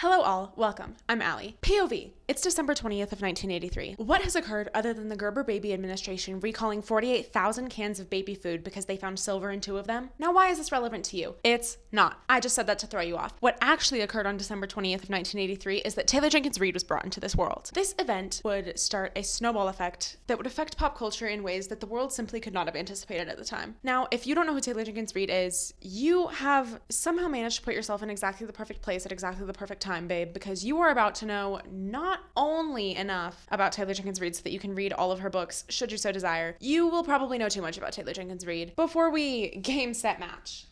Hello all, welcome. I'm Allie. POV. It's December 20th of 1983. What has occurred other than the Gerber Baby Administration recalling 48,000 cans of baby food because they found silver in 2 of them? Now why is this relevant to you? It's not. I just said that to throw you off. What actually occurred on December 20th of 1983 is that Taylor Jenkins Reid was brought into this world. This event would start a snowball effect that would affect pop culture in ways that the world simply could not have anticipated at the time. Now, if you don't know who Taylor Jenkins Reid is, you have somehow managed to put yourself in exactly the perfect place at exactly the perfect time, babe, because you are about to know not only enough about Taylor Jenkins Reid so that you can read all of her books, should you so desire. You will probably know too much about Taylor Jenkins Reid before we game, set, match,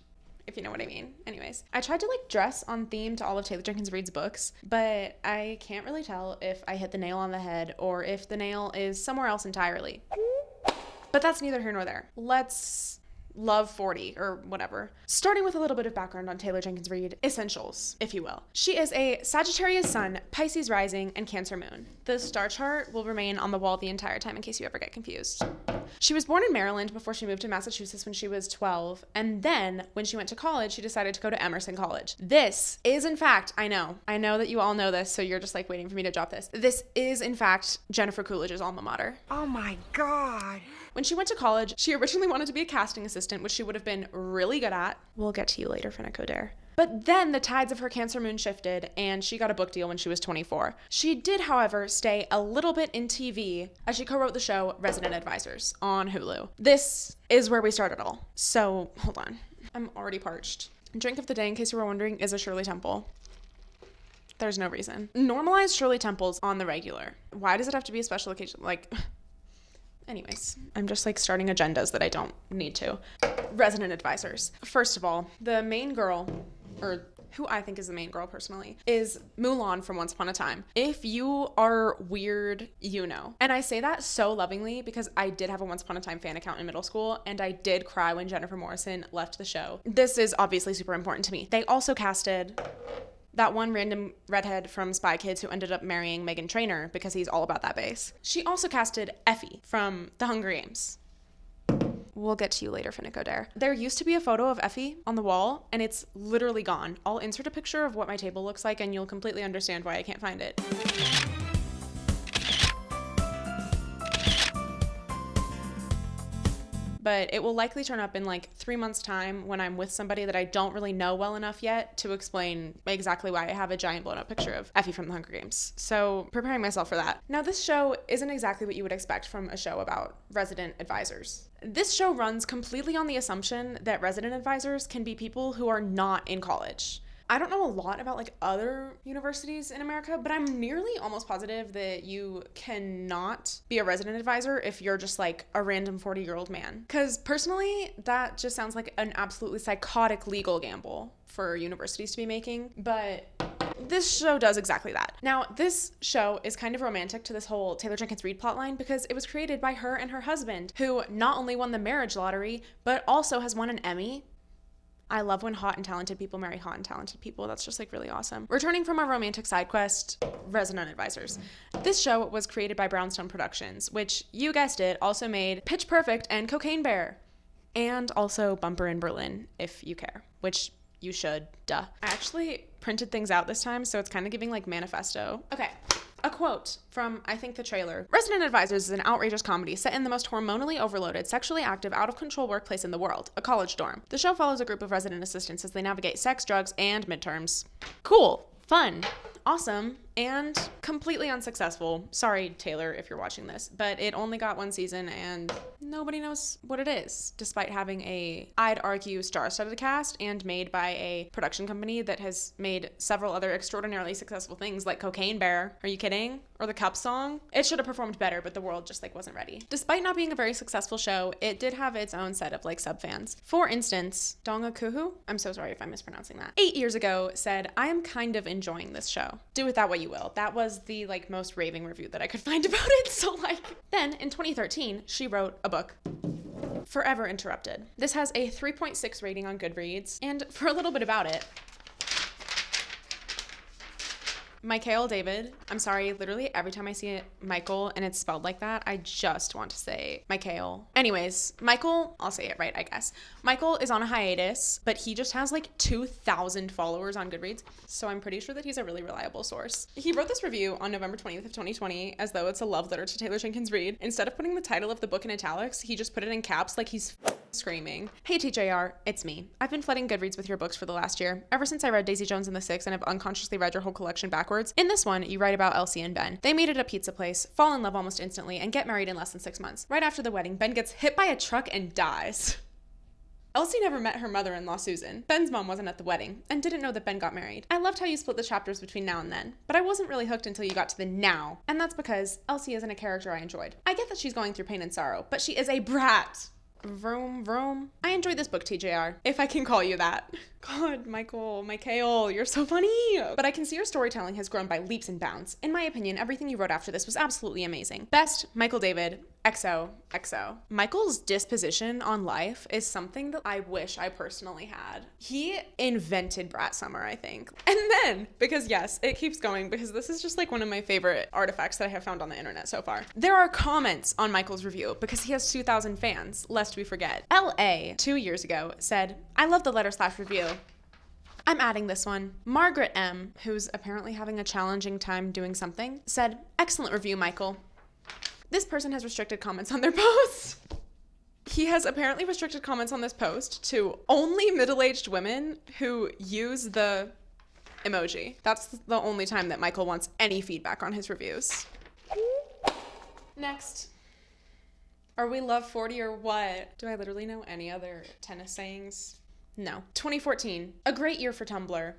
if you know what I mean. Anyways, I tried to dress on theme to all of Taylor Jenkins Reid's books, but I can't really tell if I hit the nail on the head or if the nail is somewhere else entirely. But that's neither here nor there. Let's love 40 or whatever. Starting with a little bit of background on Taylor Jenkins Reid, essentials, if you will. She is a Sagittarius sun, Pisces rising, and Cancer moon. The star chart will remain on the wall the entire time in case you ever get confused. She was born in Maryland before she moved to Massachusetts when she was 12, and then when she went to college, she decided to go to Emerson College. This is, in fact, I know that you all know this, so you're just waiting for me to drop this. This is, in fact, Jennifer Coolidge's alma mater. Oh my God. When she went to college, she originally wanted to be a casting assistant, which she would have been really good at. We'll get to you later, finnick, odair. But then the tides of her Cancer moon shifted, and she got a book deal when she was 24. She did, however, stay a little bit in TV as she co-wrote the show Resident Advisors on Hulu. This is where we start it all. So, hold on. I'm already parched. Drink of the day, in case you were wondering, is a Shirley Temple. There's no reason. Normalize Shirley Temples on the regular. Why does it have to be a special occasion? Anyways, I'm just starting agendas that I don't need to. Resident Advisors. First of all, the main girl, or who I think is the main girl personally, is Mulan from Once Upon a Time. If you are weird, you know. And I say that so lovingly because I did have a Once Upon a Time fan account in middle school, and I did cry when Jennifer Morrison left the show. This is obviously super important to me. They also casted that one random redhead from Spy Kids who ended up marrying Meghan Trainor because he's all about that bass. She also casted Effie from The Hunger Games. We'll get to you later, finnick, odair. There used to be a photo of Effie on the wall, and it's literally gone. I'll insert a picture of what my table looks like, and you'll completely understand why I can't find it. But it will likely turn up in 3 months' time when I'm with somebody that I don't really know well enough yet to explain exactly why I have a giant blown up picture of Effie from The Hunger Games. So preparing myself for that. Now, this show isn't exactly what you would expect from a show about resident advisors. This show runs completely on the assumption that resident advisors can be people who are not in college. I don't know a lot about other universities in America, but I'm nearly almost positive that you cannot be a resident advisor if you're just a random 40-year-old man. Because personally, that just sounds like an absolutely psychotic legal gamble for universities to be making, but this show does exactly that. Now, this show is kind of romantic to this whole Taylor Jenkins Reid plotline because it was created by her and her husband, who not only won the marriage lottery, but also has won an Emmy. I love when hot and talented people marry hot and talented people. That's just really awesome. Returning from our romantic side quest, Resident Advisors. This show was created by Brownstone Productions, which, you guessed it, also made Pitch Perfect and Cocaine Bear. And also Bumper in Berlin, if you care, which you should, duh. I actually printed things out this time, so it's kind of giving manifesto. Okay. A quote from, I think, the trailer. Resident Advisors is an outrageous comedy set in the most hormonally overloaded, sexually active, out-of-control workplace in the world, a college dorm. The show follows a group of resident assistants as they navigate sex, drugs, and midterms. Cool. Fun. Awesome. And completely unsuccessful. Sorry, Taylor, if you're watching this, but it only got 1 season and nobody knows what it is, despite having I'd argue, star-studded cast and made by a production company that has made several other extraordinarily successful things like Cocaine Bear. Are you kidding? Or the Cup Song. It should have performed better, but the world just wasn't ready. Despite not being a very successful show, it did have its own set of sub-fans. For instance, Donga Kuhu, I'm so sorry if I'm mispronouncing that, 8 years ago said, "I am kind of enjoying this show. Do with that what you will." That was the most raving review that I could find about it. So then in 2013, she wrote a book, Forever Interrupted. This has a 3.6 rating on Goodreads, and for a little bit about it, Michael David. I'm sorry, literally every time I see Michael and it's spelled like that, I just want to say Michael. Anyways, Michael, I'll say it right, I guess. Michael is on a hiatus, but he just has like 2,000 followers on Goodreads, so I'm pretty sure that he's a really reliable source. He wrote this review on November 20th of 2020 as though it's a love letter to Taylor Jenkins Reid. Instead of putting the title of the book in italics, he just put it in caps like he's screaming. Hey TJR, it's me. I've been flooding Goodreads with your books for the last year, ever since I read Daisy Jones and the Six and have unconsciously read your whole collection backwards. In this one, you write about Elsie and Ben. They meet at a pizza place, fall in love almost instantly, and get married in less than 6 months. Right after the wedding, Ben gets hit by a truck and dies. Elsie never met her mother-in-law, Susan. Ben's mom wasn't at the wedding and didn't know that Ben got married. I loved how you split the chapters between now and then, but I wasn't really hooked until you got to the now, and that's because Elsie isn't a character I enjoyed. I get that she's going through pain and sorrow, but she is a brat. Vroom, vroom. I enjoyed this book, TJR, if I can call you that. God, Michael, you're so funny. But I can see your storytelling has grown by leaps and bounds. In my opinion, everything you wrote after this was absolutely amazing. Best, Michael David, XOXO. Michael's disposition on life is something that I wish I personally had. He invented Brat Summer, I think. And then, because yes, it keeps going, because this is just like one of my favorite artifacts that I have found on the internet so far. There are comments on Michael's review because he has 2,000 fans, lest we forget. LA, 2 years ago, said, I love the letter/review. I'm adding this one. Margaret M., who's apparently having a challenging time doing something, said, excellent review, Michael. This person has restricted comments on their post. He has apparently restricted comments on this post to only middle-aged women who use the emoji. That's the only time that Michael wants any feedback on his reviews. Next. Are we love 40 or what? Do I literally know any other tennis sayings? No. 2014. A great year for Tumblr.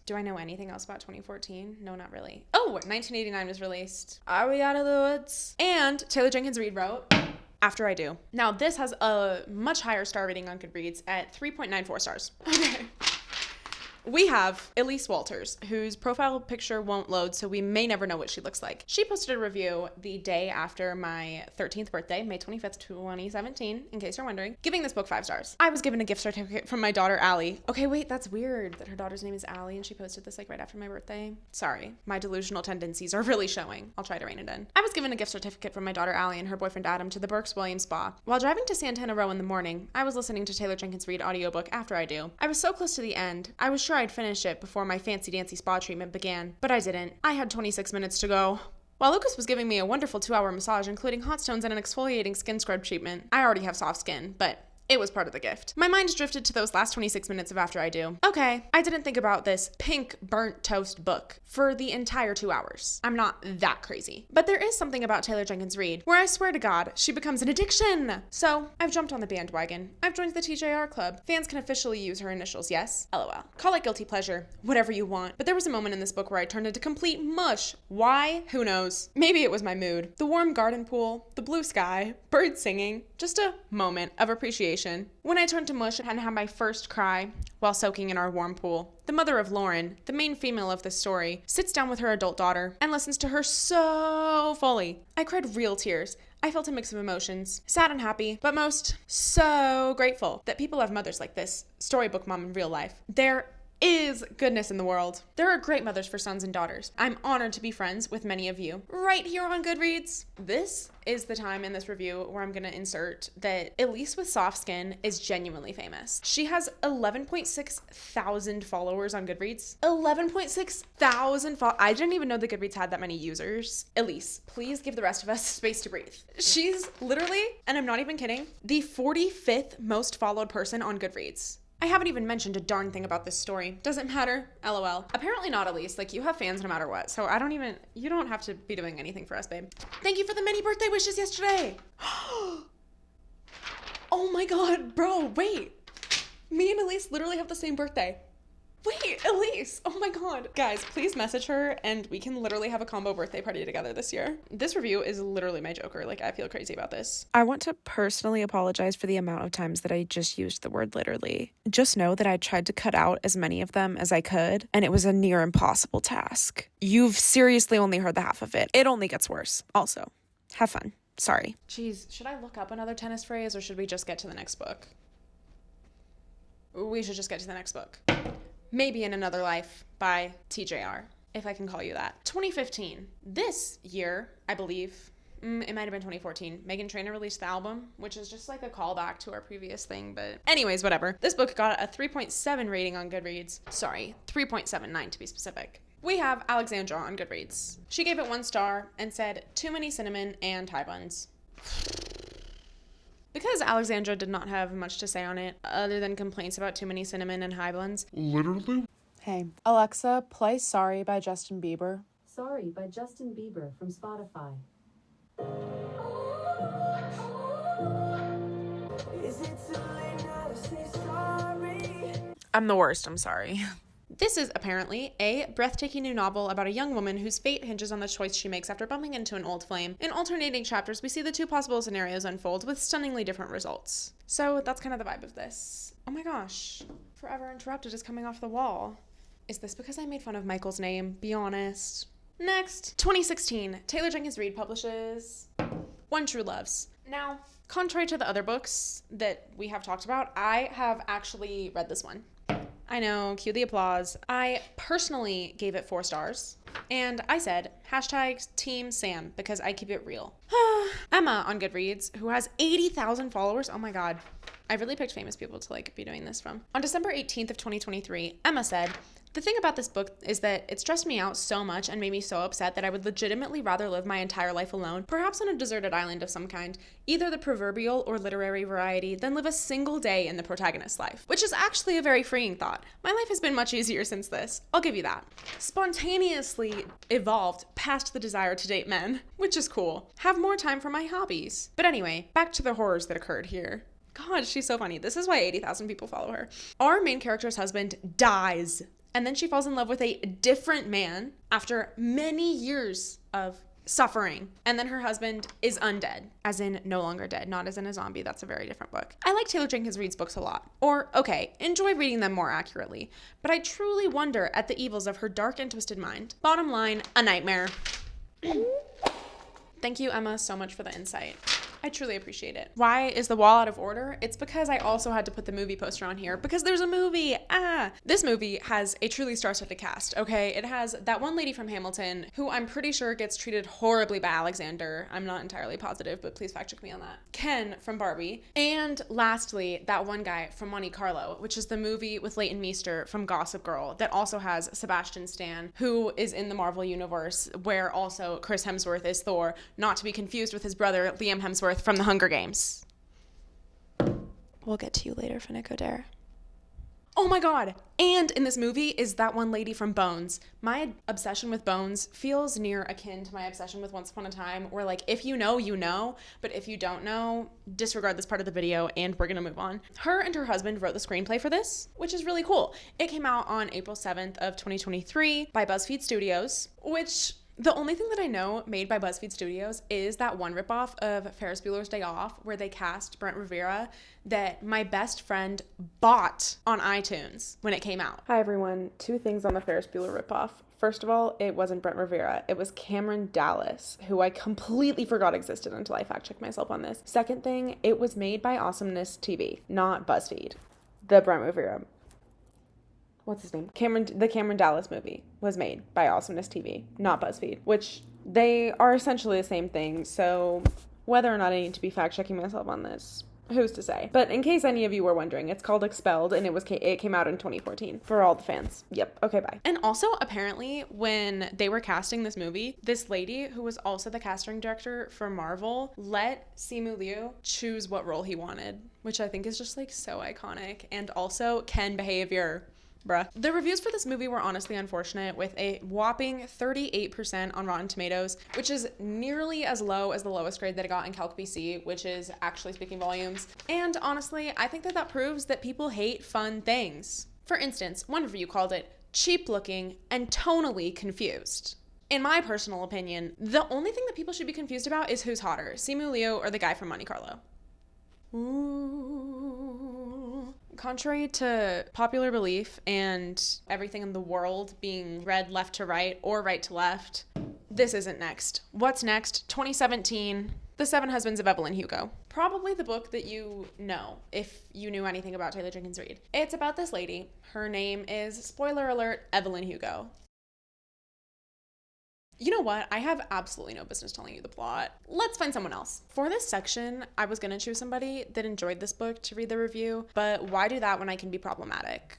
Do I know anything else about 2014? No, not really. Oh, 1989 was released. Are we out of the woods? And Taylor Jenkins Reid wrote After I Do. Now, this has a much higher star rating on Goodreads at 3.94 stars. Okay. We have Elise Walters, whose profile picture won't load, so we may never know what she looks like. She posted a review the day after my 13th birthday, May 25th, 2017, in case you're wondering, giving this book 5 stars. I was given a gift certificate from my daughter, Allie. Okay, wait, that's weird that her daughter's name is Allie and she posted this like right after my birthday. Sorry, my delusional tendencies are really showing. I'll try to rein it in. I was given a gift certificate from my daughter, Allie, and her boyfriend, Adam, to the Berks Williams Spa. While driving to Santana Row in the morning, I was listening to Taylor Jenkins Reid audiobook After I Do. I was so close to the end. I was sure I'd finish it before my fancy-dancy spa treatment began, but I didn't. I had 26 minutes to go. While Lucas was giving me a wonderful 2-hour massage, including hot stones and an exfoliating skin scrub treatment, I already have soft skin, but it was part of the gift. My mind drifted to those last 26 minutes of After I Do. Okay, I didn't think about this pink burnt toast book for the entire 2 hours. I'm not that crazy. But there is something about Taylor Jenkins Reid where I swear to God, she becomes an addiction. So I've jumped on the bandwagon. I've joined the TJR club. Fans can officially use her initials, yes? LOL. Call it guilty pleasure, whatever you want. But there was a moment in this book where I turned into complete mush. Why? Who knows? Maybe it was my mood. The warm garden pool, the blue sky, birds singing, just a moment of appreciation. When I turned to mush and had my first cry while soaking in our warm pool, the mother of Lauren, the main female of this story, sits down with her adult daughter and listens to her so fully. I cried real tears. I felt a mix of emotions, sad and happy, but most so grateful that people have mothers like this storybook mom in real life. There is goodness in the world. There are great mothers for sons and daughters. I'm honored to be friends with many of you right here on Goodreads. This is the time in this review where I'm going to insert that Elise with soft skin is genuinely famous. She has 11.6 thousand followers on Goodreads. 11.6 thousand I didn't even know that Goodreads had that many users. Elise, please give the rest of us space to breathe. She's literally, and I'm not even kidding, the 45th most followed person on Goodreads. I haven't even mentioned a darn thing about this story. Doesn't matter. LOL. Apparently not, Elise. Like, you have fans no matter what. So you don't have to be doing anything for us, babe. Thank you for the many birthday wishes yesterday. Oh my God, bro, wait. Me and Elise literally have the same birthday. Wait, Elise! Oh my God. Guys, please message her and we can literally have a combo birthday party together this year. This review is literally my Joker. Like, I feel crazy about this. I want to personally apologize for the amount of times that I just used the word literally. Just know that I tried to cut out as many of them as I could, and it was a near impossible task. You've seriously only heard the half of it. It only gets worse. Also, have fun. Sorry. Jeez, should I look up another tennis phrase or should we just get to the next book? We should just get to the next book. Maybe in Another Life by TJR. if I can call you that. 2015. This year, I believe, it might have been 2014. Meghan Trainor released the album, which is just like a callback to our previous thing, but anyways, whatever. This book got a 3.7 rating on Goodreads. Sorry, 3.79 to be specific. We have Alexandra on Goodreads. She gave it 1 star and said, too many cinnamon and tie buns. Because Alexandra did not have much to say on it, other than complaints about too many cinnamon and high buns. Literally? Hey, Alexa, play Sorry by Justin Bieber. Sorry by Justin Bieber from Spotify. Is it too late now to say sorry? I'm the worst, I'm sorry. This is apparently a breathtaking new novel about a young woman whose fate hinges on the choice she makes after bumping into an old flame. In alternating chapters, we see the 2 possible scenarios unfold with stunningly different results. So that's kind of the vibe of this. Oh my gosh, Forever Interrupted is coming off the wall. Is this because I made fun of Michael's name? Be honest. Next, 2016, Taylor Jenkins Reid publishes One True Loves. Now, contrary to the other books that we have talked about, I have actually read this one. I know, cue the applause. I personally gave it 4 stars. And I said, hashtag Team Sam, because I keep it real. Emma on Goodreads, who has 80,000 followers. Oh my God. I really picked famous people to like be doing this from. On December 18th of 2023, Emma said, the thing about this book is that it stressed me out so much and made me so upset that I would legitimately rather live my entire life alone, perhaps on a deserted island of some kind, either the proverbial or literary variety, than live a single day in the protagonist's life. Which is actually a very freeing thought. My life has been much easier since this. I'll give you that. Spontaneously evolved past the desire to date men, which is cool. Have more time for my hobbies. But anyway, back to the horrors that occurred here. God, she's so funny. This is why 80,000 people follow her. Our main character's husband dies. And then she falls in love with a different man after many years of suffering. And then her husband is undead, as in no longer dead, not as in a zombie. That's a very different book. I like Taylor Jenkins Reid's books a lot. Or, okay, enjoy reading them more accurately. But I truly wonder at the evils of her dark and twisted mind. Bottom line, a nightmare. Thank you, Emma, so much for the insight. I truly appreciate it. Why is the wall out of order? It's because I also had to put the movie poster on here because there's a movie. This movie has a truly star-studded cast, okay? It has that one lady from Hamilton who I'm pretty sure gets treated horribly by Alexander. I'm not entirely positive, but please fact check me on that. Ken from Barbie. And lastly, that one guy from Monte Carlo, which is the movie with Leighton Meester from Gossip Girl that also has Sebastian Stan, who is in the Marvel Universe, where also Chris Hemsworth is Thor, not to be confused with his brother Liam Hemsworth from the Hunger Games. We'll get to you later, finnick, odair. Oh my God! And in this movie is that one lady from Bones. My obsession with Bones feels near akin to my obsession with Once Upon a Time, where like, if you know, you know, but if you don't know, disregard this part of the video and we're gonna move on. Her and her husband wrote the screenplay for this, which is really cool. It came out on April 7th of 2023 by BuzzFeed Studios, which the only thing that I know made by BuzzFeed Studios is that one ripoff of Ferris Bueller's Day Off where they cast Brent Rivera that my best friend bought on iTunes when it came out. Hi everyone, 2 things on the Ferris Bueller ripoff. First of all, it wasn't Brent Rivera. It was Cameron Dallas, who I completely forgot existed until I fact-checked myself on this. Second thing, it was made by Awesomeness TV, not BuzzFeed. The Brent Rivera. What's his name? The Cameron Dallas movie was made by Awesomeness TV, not BuzzFeed, which they are essentially the same thing. So whether or not I need to be fact-checking myself on this, who's to say? But in case any of you were wondering, it's called Expelled, and it came out in 2014 for all the fans. Yep. Okay, bye. And also, apparently, when they were casting this movie, this lady who was also the casting director for Marvel let Simu Liu choose what role he wanted, which I think is just like so iconic. And also, Ken behavior. Bruh. The reviews for this movie were honestly unfortunate, with a whopping 38% on Rotten Tomatoes, which is nearly as low as the lowest grade that it got in Calc BC, which is actually speaking volumes. And honestly, I think that proves that people hate fun things. For instance, one review called it cheap looking and tonally confused. In my personal opinion, the only thing that people should be confused about is who's hotter, Simu Liu or the guy from Monte Carlo. Ooh. Contrary to popular belief and everything in the world being read left to right or right to left, this isn't next. What's next? 2017, The 7 Husbands of Evelyn Hugo. Probably the book that you know if you knew anything about Taylor Jenkins Reid. It's about this lady. Her name is, spoiler alert, Evelyn Hugo. You know what? I have absolutely no business telling you the plot. Let's find someone else. For this section, I was gonna choose somebody that enjoyed this book to read the review, but why do that when I can be problematic?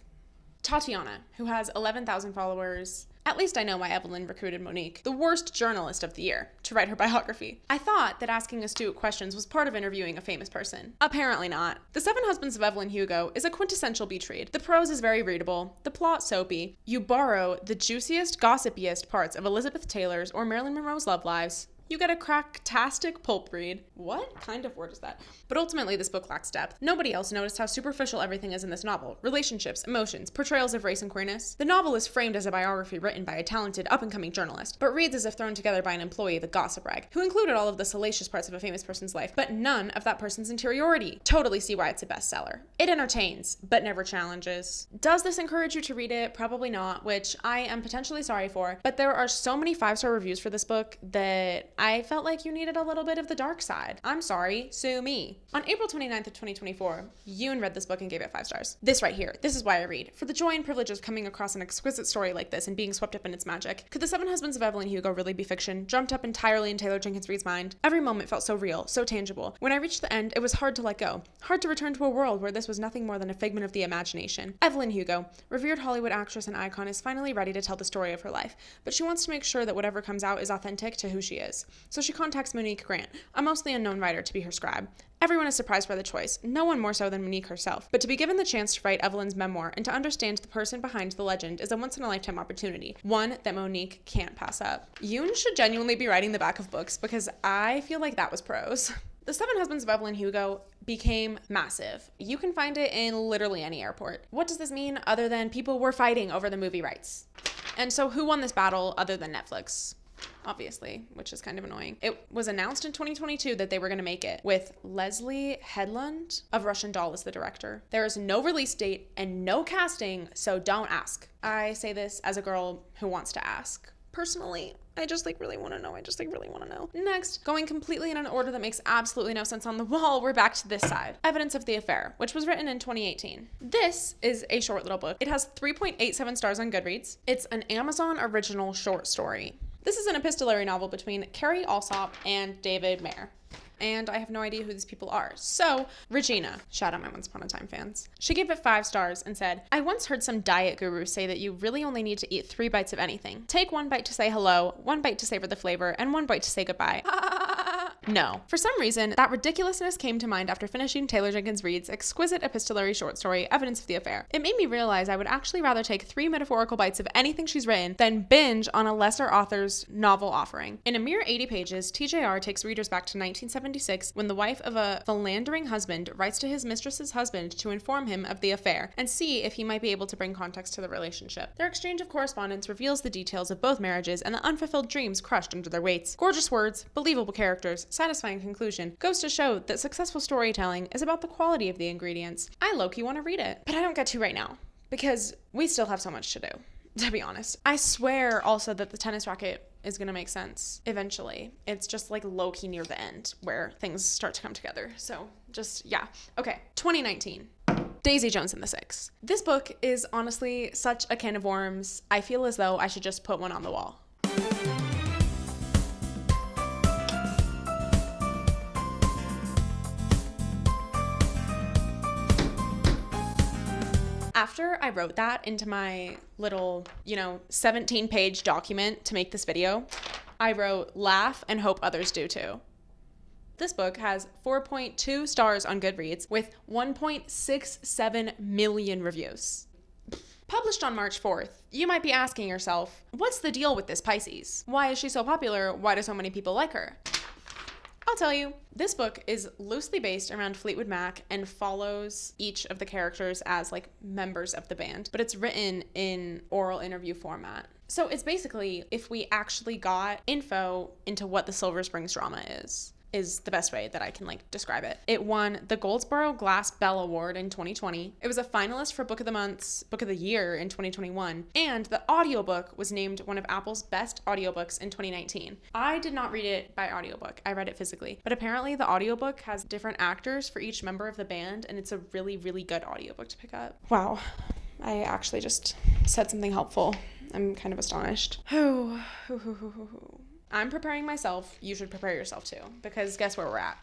Tatiana, who has 11,000 followers. At least I know why Evelyn recruited Monique, the worst journalist of the year, to write her biography. I thought that asking astute questions was part of interviewing a famous person. Apparently not. The Seven Husbands of Evelyn Hugo is a quintessential beach read. The prose is very readable, the plot soapy. You borrow the juiciest, gossipiest parts of Elizabeth Taylor's or Marilyn Monroe's love lives. You get a cracktastic pulp read. What kind of word is that? But ultimately, this book lacks depth. Nobody else noticed how superficial everything is in this novel. Relationships, emotions, portrayals of race and queerness. The novel is framed as a biography written by a talented, up-and-coming journalist, but reads as if thrown together by an employee of the gossip rag, who included all of the salacious parts of a famous person's life, but none of that person's interiority. Totally see why it's a bestseller. It entertains, but never challenges. Does this encourage you to read it? Probably not, which I am potentially sorry for, but there are so many 5-star reviews for this book that I felt like you needed a little bit of the dark side. I'm sorry, sue me. On April 29th of 2024, Yoon read this book and gave it 5 stars. This right here, this is why I read. For the joy and privilege of coming across an exquisite story like this and being swept up in its magic. Could The Seven Husbands of Evelyn Hugo really be fiction, dreamt up entirely in Taylor Jenkins Reid's mind? Every moment felt so real, so tangible. When I reached the end, it was hard to let go. Hard to return to a world where this was nothing more than a figment of the imagination. Evelyn Hugo, revered Hollywood actress and icon, is finally ready to tell the story of her life, but she wants to make sure that whatever comes out is authentic to who she is. So she contacts Monique Grant, a mostly unknown writer, to be her scribe. Everyone is surprised by the choice, no one more so than Monique herself. But to be given the chance to write Evelyn's memoir and to understand the person behind the legend is a once-in-a-lifetime opportunity, one that Monique can't pass up. Yoon should genuinely be writing the back of books because I feel like that was prose. The Seven Husbands of Evelyn Hugo became massive. You can find it in literally any airport. What does this mean other than people were fighting over the movie rights? And so who won this battle other than Netflix? Obviously, which is kind of annoying. It was announced in 2022 that they were going to make it, with Leslie Headland of Russian Doll as the director. There is no release date and no casting, so don't ask. I say this as a girl who wants to ask. Personally, I just really want to know. Next, going completely in an order that makes absolutely no sense on the wall, we're back to this side. Evidence of the Affair, which was written in 2018. This is a short little book. It has 3.87 stars on Goodreads. It's an Amazon original short story. This is an epistolary novel between Carrie Alsop and David Mayer. And I have no idea who these people are. So, Regina, shout out my Once Upon a Time fans. She gave it 5 stars and said, I once heard some diet guru say that you really only need to eat 3 bites of anything. Take 1 bite to say hello, 1 bite to savor the flavor, and 1 bite to say goodbye. No. For some reason, that ridiculousness came to mind after finishing Taylor Jenkins Reid's exquisite epistolary short story, Evidence of the Affair. It made me realize I would actually rather take 3 metaphorical bites of anything she's written than binge on a lesser author's novel offering. In a mere 80 pages, TJR takes readers back to 1976 when the wife of a philandering husband writes to his mistress's husband to inform him of the affair and see if he might be able to bring context to the relationship. Their exchange of correspondence reveals the details of both marriages and the unfulfilled dreams crushed under their weights. Gorgeous words, believable characters, satisfying conclusion goes to show that successful storytelling is about the quality of the ingredients. I low-key want to read it, but I don't get to right now because we still have so much to do, to be honest. I swear also that the tennis racket is going to make sense eventually. It's just low-key near the end where things start to come together. So just, yeah. Okay, 2019. Daisy Jones and the Six. This book is honestly such a can of worms. I feel as though I should just put one on the wall. After I wrote that into my little, 17-page document to make this video, I wrote, laugh and hope others do too. This book has 4.2 stars on Goodreads with 1.67 million reviews. Published on March 4th, you might be asking yourself, what's the deal with this Pisces? Why is she so popular? Why do so many people like her? I'll tell you, this book is loosely based around Fleetwood Mac and follows each of the characters as members of the band, but it's written in oral interview format. So it's basically if we actually got info into what the Silver Springs drama is the best way that I can describe it. It won the Goldsboro Glass Bell Award in 2020. It was a finalist for Book of the Year in 2021. And the audiobook was named one of Apple's best audiobooks in 2019. I did not read it by audiobook. I read it physically. But apparently the audiobook has different actors for each member of the band, and it's a really, really good audiobook to pick up. Wow. I actually just said something helpful I'm kind of astonished. I'm preparing myself. You should prepare yourself too, because guess where we're at?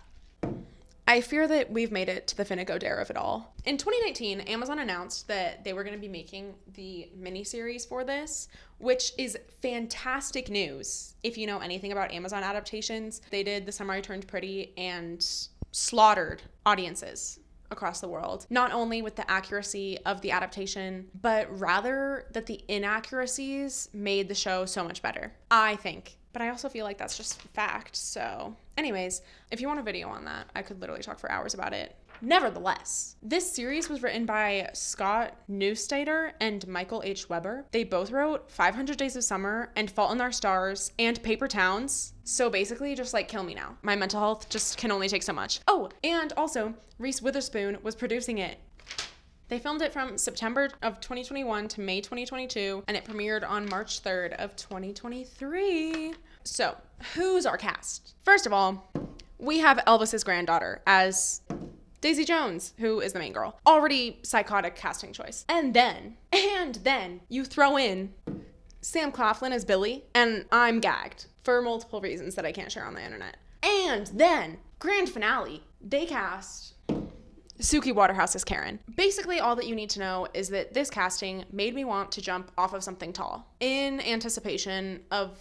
I fear that we've made it to the finnick odair of it all. In 2019, Amazon announced that they were going to be making the miniseries for this, which is fantastic news. If you know anything about Amazon adaptations, they did The Summer I Turned Pretty and slaughtered audiences across the world, not only with the accuracy of the adaptation, but rather that the inaccuracies made the show so much better, I think. But I also feel like that's just fact. So anyways, if you want a video on that, I could literally talk for hours about it. Nevertheless, this series was written by Scott Neustadter and Michael H. Weber. They both wrote 500 Days of Summer and Fault in Our Stars and Paper Towns. So basically, just like kill me now. My mental health just can only take so much. Oh, and also Reese Witherspoon was producing it. They filmed it from September of 2021 to May 2022, and it premiered on March 3rd of 2023. So, who's our cast? First of all, we have Elvis's granddaughter as Daisy Jones, who is the main girl. Already psychotic casting choice. And then you throw in Sam Claflin as Billy, and I'm gagged for multiple reasons that I can't share on the internet. And then, grand finale, they cast Suki Waterhouse as Karen. Basically, all that you need to know is that this casting made me want to jump off of something tall in anticipation of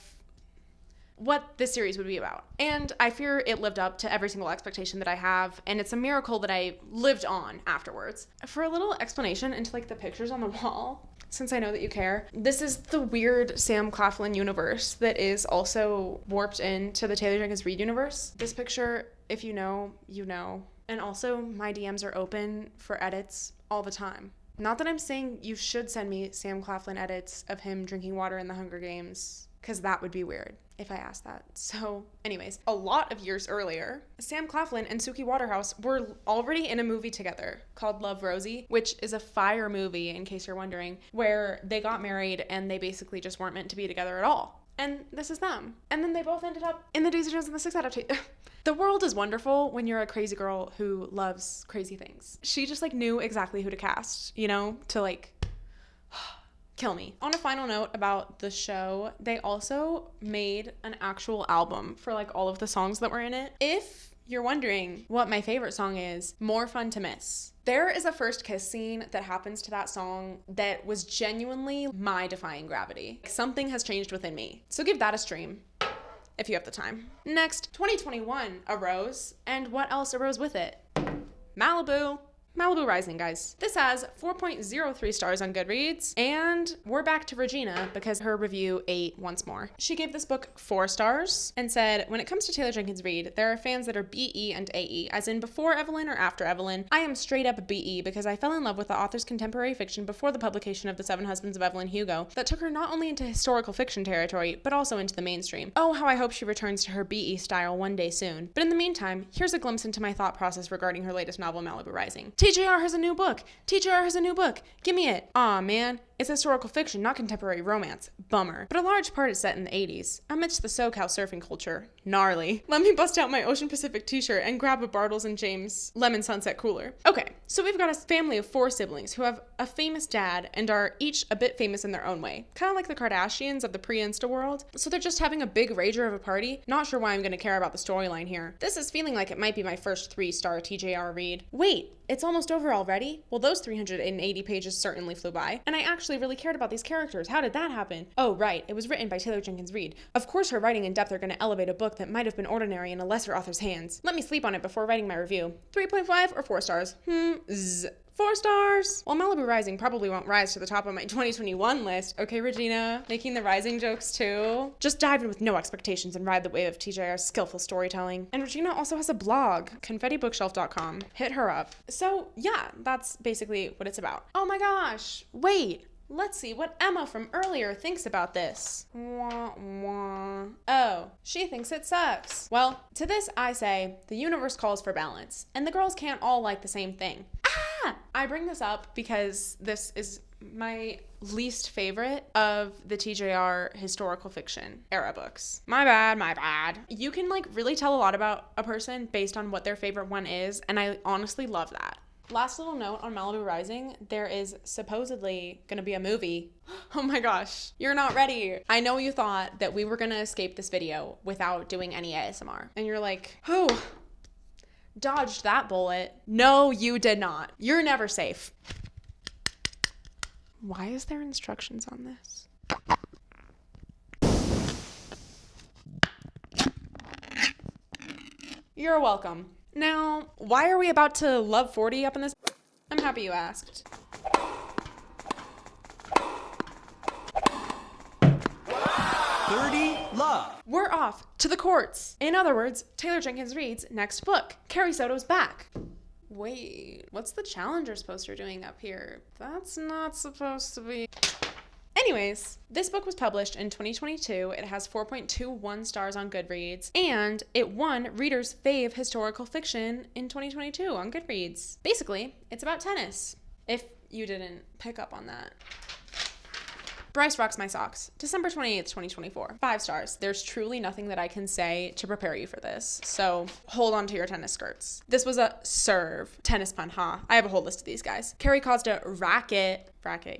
what this series would be about. And I fear it lived up to every single expectation that I have, and it's a miracle that I lived on afterwards. For a little explanation into like the pictures on the wall, since I know that you care, this is the weird Sam Claflin universe that is also warped into the Taylor Jenkins Reid universe. This picture, if you know, you know. And also, my DMs are open for edits all the time. Not that I'm saying you should send me Sam Claflin edits of him drinking water in the Hunger Games, because that would be weird if I asked that. So, anyways, a lot of years earlier, Sam Claflin and Suki Waterhouse were already in a movie together called Love, Rosie, which is a fire movie, in case you're wondering, where they got married and they basically just weren't meant to be together at all. And this is them. And then they both ended up in the Daisy Jones and the Six adaptation. The world is wonderful when you're a crazy girl who loves crazy things. She just like knew exactly who to cast, you know, to like kill me. On a final note about the show, they also made an actual album for like all of the songs that were in it. If you're wondering what my favorite song is, More Fun to Miss. There is a first kiss scene that happens to that song that was genuinely my defying gravity. Something has changed within me. So give that a stream if you have the time. Next, 2021 arose, and what else arose with it? Malibu. Malibu Rising, guys. This has 4.03 stars on Goodreads, and we're back to Regina because her review ate once more. She gave this book 4 stars and said, when it comes to Taylor Jenkins Reid, there are fans that are BE and AE, as in before Evelyn or after Evelyn. I am straight up BE because I fell in love with the author's contemporary fiction before the publication of The Seven Husbands of Evelyn Hugo that took her not only into historical fiction territory, but also into the mainstream. Oh, how I hope she returns to her BE style one day soon. But in the meantime, here's a glimpse into my thought process regarding her latest novel, Malibu Rising. TJR has a new book. TJR has a new book. Give me it. Aw, man. It's historical fiction, not contemporary romance. Bummer. But a large part is set in the 80s, amidst the SoCal surfing culture. Gnarly. Let me bust out my Ocean Pacific t-shirt and grab a Bartles and James Lemon Sunset cooler. Okay, so we've got a family of 4 siblings who have a famous dad and are each a bit famous in their own way. Kind of like the Kardashians of the pre-Insta world. So they're just having a big rager of a party. Not sure why I'm going to care about the storyline here. This is feeling like it might be my first 3-star TJR read. Wait, it's almost over already? Well, those 380 pages certainly flew by. And I actually really cared about these characters. How did that happen? Oh, right. It was written by Taylor Jenkins Reid. Of course her writing and depth are going to elevate a book that might have been ordinary in a lesser author's hands. Let me sleep on it before writing my review. 3.5 or 4 stars? 4 stars. While Malibu Rising probably won't rise to the top of my 2021 list. Okay, Regina, making the Rising jokes too. Just dive in with no expectations and ride the wave of TJR's skillful storytelling. And Regina also has a blog, confettibookshelf.com. Hit her up. So yeah, that's basically what it's about. Oh my gosh, wait. Let's see what Emma from earlier thinks about this. Wah, wah. Oh, she thinks it sucks. Well, to this I say, the universe calls for balance, and the girls can't all like the same thing. I bring this up because this is my least favorite of the TJR historical fiction era books. My bad. You can like really tell a lot about a person based on what their favorite one is, and I honestly love that. Last little note on Malibu Rising, there is supposedly gonna be a movie. Oh my gosh, you're not ready. I know you thought that we were gonna escape this video without doing any ASMR. And you're like, oh, dodged that bullet. No, you did not. You're never safe. Why is there instructions on this? You're welcome. Now, why are we about to love 40 up in this? I'm happy you asked. 30 love. We're off to the courts. In other words, Taylor Jenkins Reid's next book. Carrie Soto's back. Wait, what's the Challengers poster doing up here? That's not supposed to be... Anyways, this book was published in 2022. It has 4.21 stars on Goodreads, and it won Reader's Fave Historical Fiction in 2022 on Goodreads. Basically, it's about tennis, if you didn't pick up on that. Bryce Rocks My Socks, December 28th, 2024. 5 stars. There's truly nothing that I can say to prepare you for this, so hold on to your tennis skirts. This was a serve. Tennis pun, huh? I have a whole list of these guys. Carrie caused a racket,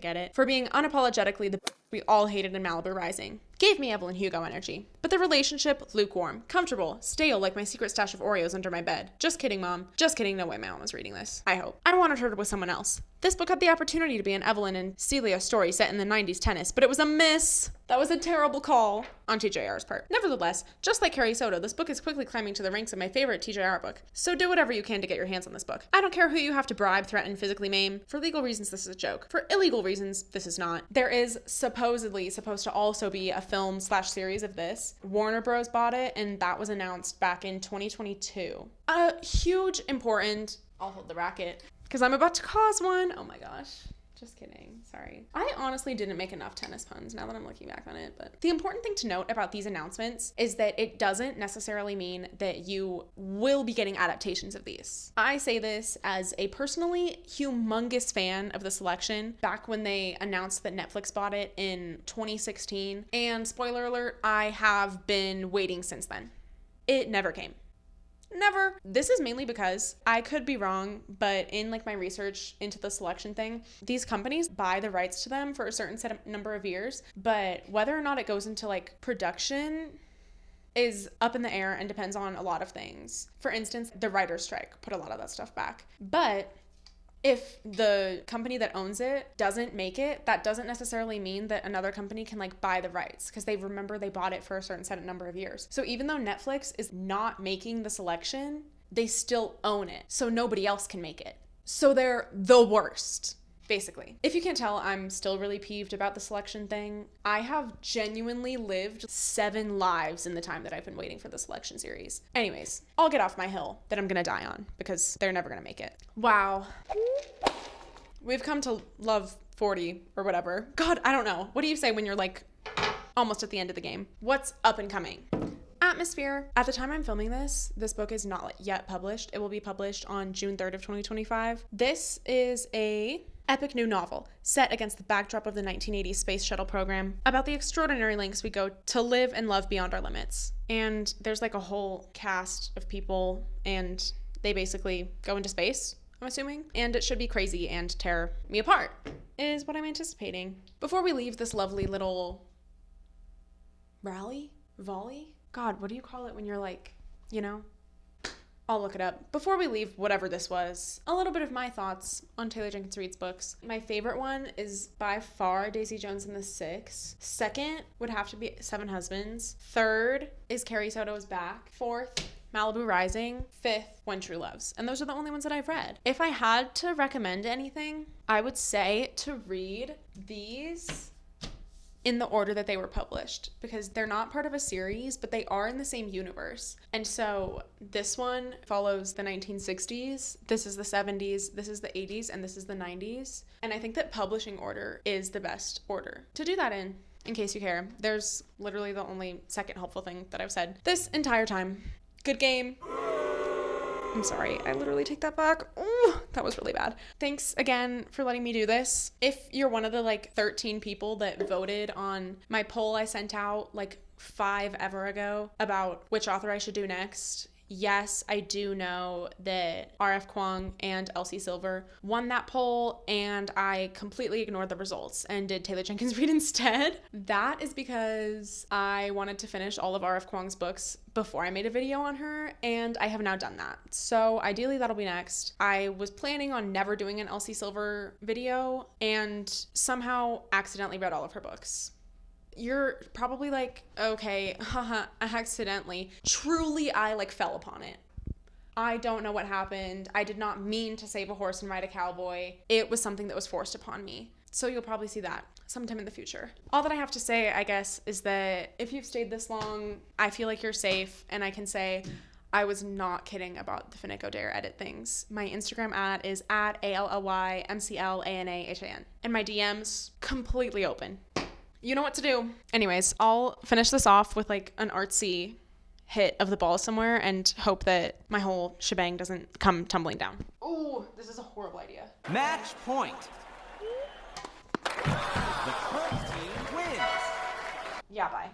get it, for being unapologetically the we all hated in Malibu Rising. Gave me Evelyn Hugo energy. But the relationship, lukewarm, comfortable, stale like my secret stash of Oreos under my bed. Just kidding, Mom. Just kidding, no way my mom was reading this. I hope. I wanted her with someone else. This book had the opportunity to be an Evelyn and Celia story set in the 90s tennis, but it was a miss. That was a terrible call on TJR's part. Nevertheless, just like Carrie Soto, this book is quickly climbing to the ranks of my favorite TJR book. So do whatever you can to get your hands on this book. I don't care who you have to bribe, threaten, physically maim. For legal reasons, this is a joke. For illegal reasons, this is not. There is supposedly supposed to also be a film/series of this. Warner Bros. Bought it, and that was announced back in 2022. A huge, important... I'll hold the racket, because I'm about to cause one. Oh my gosh. Just kidding. Sorry. I honestly didn't make enough tennis puns now that I'm looking back on it, but the important thing to note about these announcements is that it doesn't necessarily mean that you will be getting adaptations of these. I say this as a personally humongous fan of the selection back when they announced that Netflix bought it in 2016, and spoiler alert, I have been waiting since then. It never came. Never. This is mainly because I could be wrong, but in like my research into the selection thing, these companies buy the rights to them for a certain number of years, but whether or not it goes into like production is up in the air and depends on a lot of things. For instance, the writer's strike put a lot of that stuff back. But if the company that owns it doesn't make it, that doesn't necessarily mean that another company can like buy the rights, because they bought it for a certain set number of years. So even though Netflix is not making the selection, they still own it. So nobody else can make it. So they're the worst, basically. If you can't tell, I'm still really peeved about the selection thing. I have genuinely lived 7 lives in the time that I've been waiting for the selection series. Anyways, I'll get off my hill that I'm gonna die on, because they're never gonna make it. Wow. We've come to love 40 or whatever. God, I don't know. What do you say when you're like almost at the end of the game? What's up and coming? Atmosphere. At the time I'm filming this book is not yet published. It will be published on June 3rd of 2025. This is a epic new novel set against the backdrop of the 1980s space shuttle program about the extraordinary lengths we go to live and love beyond our limits. And there's like a whole cast of people, and they basically go into space, I'm assuming, and it should be crazy and tear me apart, is what I'm anticipating. Before we leave this lovely little volley? God, what do you call it when you're like, you know? I'll look it up. Before we leave whatever this was, a little bit of my thoughts on Taylor Jenkins Reid's books. My favorite one is by far Daisy Jones and the Six. Second would have to be Seven Husbands. Third is Carrie Soto's Back. Fourth, Malibu Rising. Fifth, When True Loves. And those are the only ones that I've read. If I had to recommend anything, I would say to read these in the order that they were published, because they're not part of a series, but they are in the same universe. And so this one follows the 1960s, this is the 70s, this is the 80s, and this is the 90s. And I think that publishing order is the best order to do that in case you care. There's literally the only second helpful thing that I've said this entire time. Good game. I'm sorry, I literally take that back. Ooh, that was really bad. Thanks again for letting me do this. If you're one of the like 13 people that voted on my poll I sent out like 5 ever ago about which author I should do next, Yes, I do know that RF Kwong and Elsie Silver won that poll, and I completely ignored the results and did Taylor Jenkins Reid instead. That is because I wanted to finish all of RF Kwong's books before I made a video on her, and I have now done that. So ideally that'll be next. I was planning on never doing an Elsie Silver video and somehow accidentally read all of her books. You're probably like, okay, haha, accidentally. Truly, I fell upon it. I don't know what happened. I did not mean to save a horse and ride a cowboy. It was something that was forced upon me. So you'll probably see that sometime in the future. All that I have to say, I guess, is that if you've stayed this long, I feel like you're safe, and I can say I was not kidding about the finnick odair edit things. My Instagram ad is at ALLYMCLANAHAN, and my DMs completely open. You know what to do. Anyways, I'll finish this off with an artsy hit of the ball somewhere and hope that my whole shebang doesn't come tumbling down. Ooh, this is a horrible idea. Match point. The current team wins. Yeah, bye.